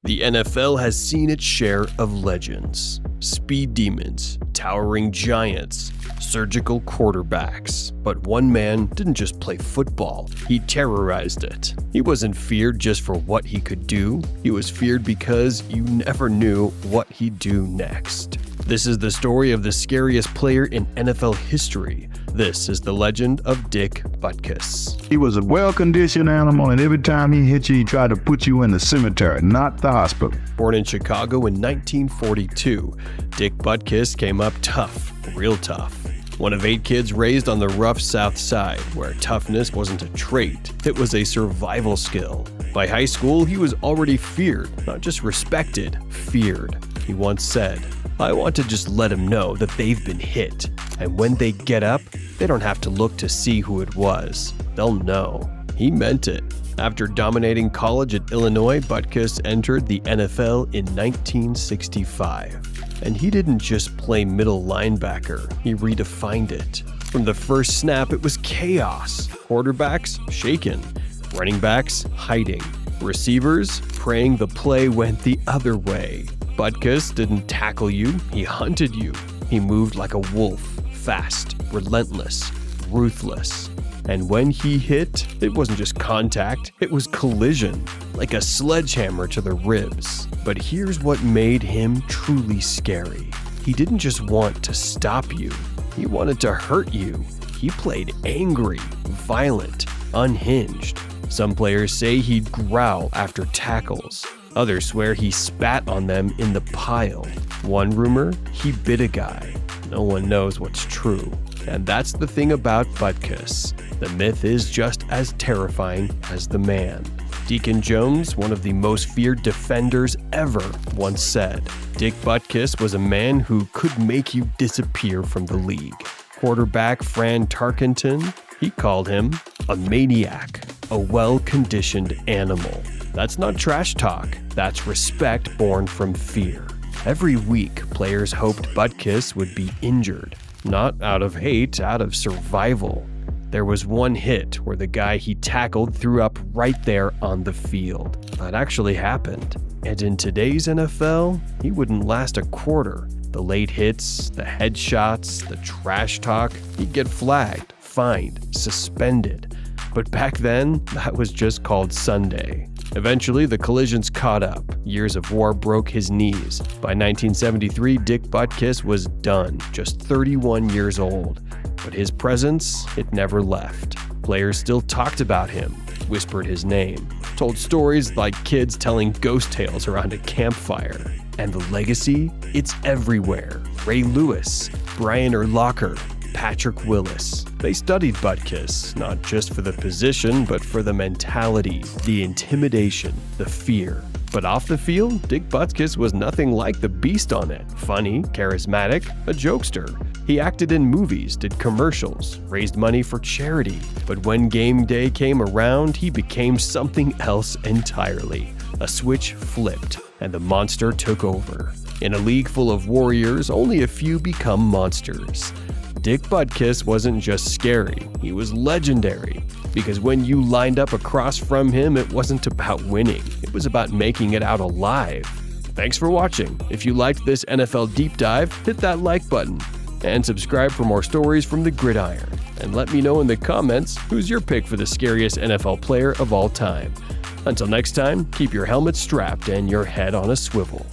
The NFL has seen its share of legends, speed demons, towering giants, surgical quarterbacks. But one man didn't just play football, he terrorized it. He wasn't feared just for what he could do, he was feared because you never knew what he'd do next. This is the story of the scariest player in NFL history. This is the legend of Dick Butkus. He was a well-conditioned animal, and every time he hit you, he tried to put you in the cemetery, not the hospital. Born in Chicago in 1942, Dick Butkus came up tough, real tough. One of 8 kids raised on the rough South Side, where toughness wasn't a trait, it was a survival skill. By high school, he was already feared, not just respected, feared. He once said, "I want to just let them know that they've been hit, and when they get up, they don't have to look to see who it was. They'll know." He meant it. After dominating college at Illinois, Butkus entered the NFL in 1965. And he didn't just play middle linebacker, he redefined it. From the first snap, it was chaos. Quarterbacks shaken, running backs hiding, receivers praying the play went the other way. Butkus didn't tackle you, he hunted you. He moved like a wolf, fast, relentless, ruthless. And when he hit, it wasn't just contact, it was collision, like a sledgehammer to the ribs. But here's what made him truly scary. He didn't just want to stop you, he wanted to hurt you. He played angry, violent, unhinged. Some players say he'd growl after tackles. Others swear he spat on them in the pile. One rumor, he bit a guy. No one knows what's true. And that's the thing about Butkus. The myth is just as terrifying as the man. Deacon Jones, one of the most feared defenders ever, once said, "Dick Butkus was a man who could make you disappear from the league." Quarterback Fran Tarkenton, he called him a maniac, a well-conditioned animal. That's not trash talk, that's respect born from fear. Every week, players hoped Butkus would be injured, not out of hate, out of survival. There was one hit where the guy he tackled threw up right there on the field. That actually happened. And in today's NFL, he wouldn't last a quarter. The late hits, the headshots, the trash talk, he'd get flagged, fined, suspended. But back then, that was just called Sunday. Eventually, the collisions caught up. Years of war broke his knees. By 1973, Dick Butkus was done, just 31 years old. But his presence, it never left. Players still talked about him, whispered his name, told stories like kids telling ghost tales around a campfire. And the legacy? It's everywhere. Ray Lewis, Brian Urlacher, Patrick Willis. They studied Butkus, not just for the position, but for the mentality, the intimidation, the fear. But off the field, Dick Butkus was nothing like the beast on it. Funny, charismatic, a jokester. He acted in movies, did commercials, raised money for charity. But when game day came around, he became something else entirely. A switch flipped, and the monster took over. In a league full of warriors, only a few become monsters. Dick Butkus wasn't just scary, he was legendary. Because when you lined up across from him, it wasn't about winning, it was about making it out alive. Thanks for watching. If you liked this NFL deep dive, hit that like button. And subscribe for more stories from the gridiron. And let me know in the comments who's your pick for the scariest NFL player of all time. Until next time, keep your helmet strapped and your head on a swivel.